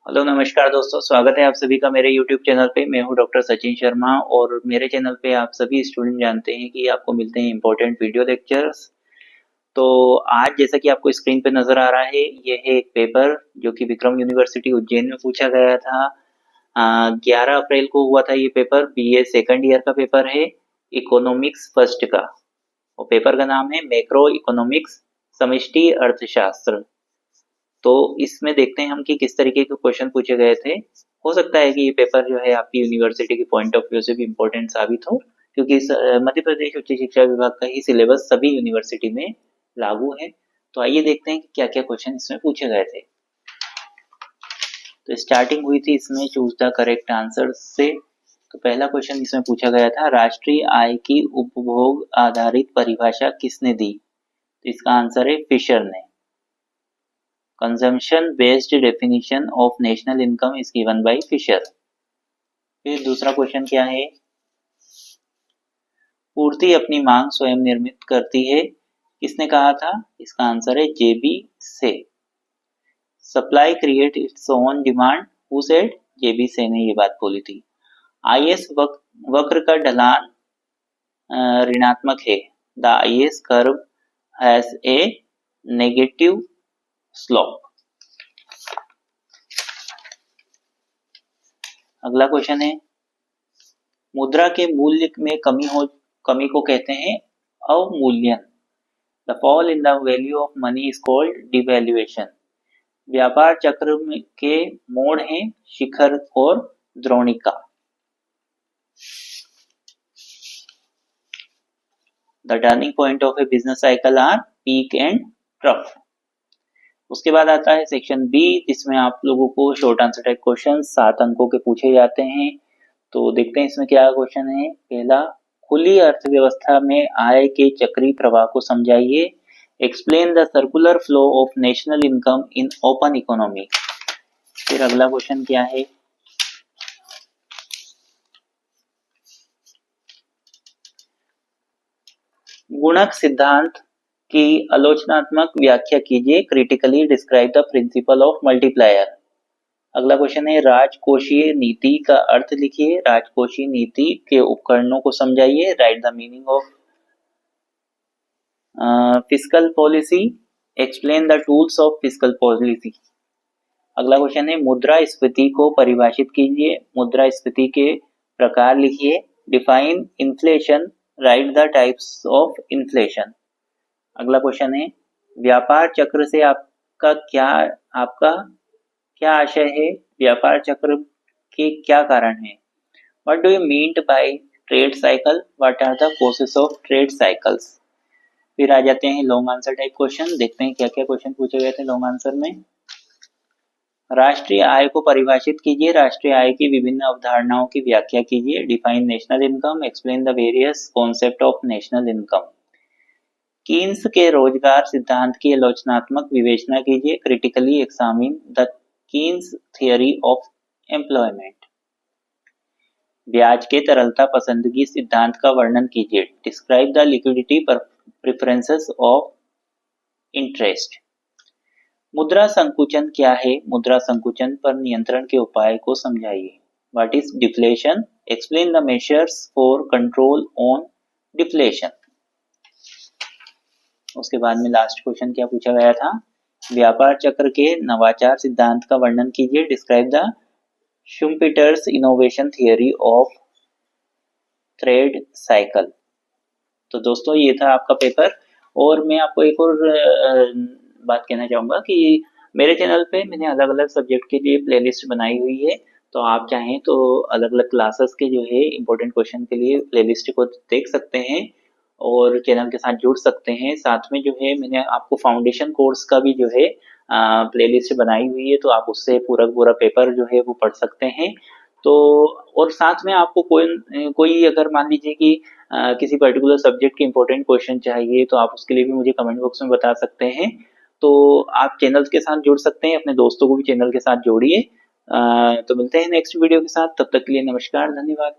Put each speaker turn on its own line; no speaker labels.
Hello नमस्कार दोस्तों, स्वागत है आप सभी का मेरे YouTube चैनल पे। मैं हूं डॉक्टर सचिन शर्मा और मेरे चैनल पे आप सभी स्टूडेंट जानते हैं कि आपको मिलते हैं इम्पोर्टेंट वीडियो लेक्चर्स। तो आज जैसा कि आपको स्क्रीन पे नज़र आ रहा है, ये है एक पेपर जो कि विक्रम यूनिवर्सिटी उज्जैन में पूछा गया था। 11 अप्रैल को हुआ था ये पेपर। BA सेकंड ईयर का पेपर है, इकोनॉमिक्स फर्स्ट का। और पेपर का नाम है मैक्रो इकोनॉमिक्स, समष्टि अर्थशास्त्र। तो इसमें देखते हैं हम कि किस तरीके के क्वेश्चन पूछे गए थे। हो सकता है कि ये पेपर जो है आपकी यूनिवर्सिटी के पॉइंट ऑफ व्यू से भी इम्पोर्टेंट साबित हो, क्योंकि मध्य प्रदेश उच्च शिक्षा विभाग का ही सिलेबस सभी यूनिवर्सिटी में लागू है। तो आइए देखते हैं कि क्या क्या क्वेश्चन इसमें पूछे गए थे। तो स्टार्टिंग हुई थी इसमें चूज द करेक्ट आंसर से। तो पहला क्वेश्चन इसमें पूछा गया था, राष्ट्रीय आय की उपभोग आधारित परिभाषा किसने दी? तो इसका आंसर है फिशर ने। Consumption based definition of national income is given by Fisher। फिर दूसरा क्वेश्चन क्या है, पूर्ति अपनी मांग स्वयं निर्मित करती है, किसने कहा था? इसका आंसर है JB से। Supply create its own demand, who said? JB से ने ये बात बोली थी। IS वक्र का ढलान ऋणात्मक है, the IS curve has a negative slope. अगला क्वेश्चन है, मुद्रा के मूल्य में कमी को कहते हैं अवमूल्यन। The fall in the value of money is called devaluation. व्यापार चक्र के मोड़ हैं शिखर और द्रोणिका। The turning point of a business cycle are peak and trough. उसके बाद आता है सेक्शन बी, जिसमें आप लोगों को शॉर्ट आंसर टाइप क्वेश्चन 7 अंकों के पूछे जाते हैं। तो देखते हैं इसमें क्या क्वेश्चन है। पहला, खुली अर्थव्यवस्था में आय के चक्रीय प्रवाह को समझाइए। Explain the circular flow of national income in open economy. फिर अगला क्वेश्चन क्या है, गुणक सिद्धांत की आलोचनात्मक व्याख्या कीजिए। Critically describe the principle of multiplier. अगला क्वेश्चन है, राजकोषीय नीति का अर्थ लिखिए। राजकोषीय नीति के उपकरणों को समझाइए। Right the meaning of fiscal policy. Explain the tools of fiscal policy. अगला क्वेश्चन है, मुद्रास्फीति को परिभाषित कीजिए। मुद्रास्फीति के प्रकार लिखिए। Define inflation. Right the types of inflation. अगला क्वेश्चन है, व्यापार चक्र से आपका क्या आशय है? व्यापार चक्र के क्या कारण है? What do you mean by trade cycle? What are the causes of trade cycles? फिर आ जाते हैं लॉन्ग आंसर टाइप क्वेश्चन। देखते हैं क्या क्या क्वेश्चन पूछे गए थे लॉन्ग आंसर में। राष्ट्रीय आय को परिभाषित कीजिए। राष्ट्रीय आय की विभिन्न अवधारणाओं की व्याख्या कीजिए। Define national income. Explain the various concept of national income. Keynes के रोजगार सिद्धांत की आलोचनात्मक विवेचना कीजिए। Critically examine the Keynes theory of employment. ब्याज के तरलता पसंदगी सिद्धांत का वर्णन कीजिए। Describe the liquidity preferences of interest. मुद्रा संकुचन क्या है? मुद्रा संकुचन पर नियंत्रण के उपाय को समझाइए। What is deflation? Explain the measures for control on deflation. उसके बाद में लास्ट क्वेश्चन क्या पूछा गया था, व्यापार चक्र के नवाचार सिद्धांत का वर्णन कीजिए। Describe the Schumpeter's innovation theory of trade cycle. तो दोस्तों ये था आपका पेपर। और मैं आपको एक और बात कहना चाहूँगा कि मेरे चैनल पे मैंने अलग अलग सब्जेक्ट के लिए प्लेलिस्ट बनाई हुई है। तो आप चाहें तो अलग अलग क्लासेस के जो है इम्पोर्टेंट क्वेश्चन के लिए प्लेलिस्ट को देख सकते हैं और चैनल के साथ जुड़ सकते हैं। साथ में जो है मैंने आपको फाउंडेशन कोर्स का भी जो है प्लेलिस्ट बनाई हुई है, तो आप उससे पूरा पेपर जो है वो पढ़ सकते हैं। तो और साथ में आपको कोई अगर मान लीजिए कि किसी पर्टिकुलर सब्जेक्ट के इम्पोर्टेंट क्वेश्चन चाहिए, तो आप उसके लिए भी मुझे कमेंट बॉक्स में बता सकते हैं। तो आप चैनल के साथ जुड़ सकते हैं, अपने दोस्तों को भी चैनल के साथ जोड़िए। तो मिलते हैं नेक्स्ट वीडियो के साथ, तब तक के लिए नमस्कार, धन्यवाद।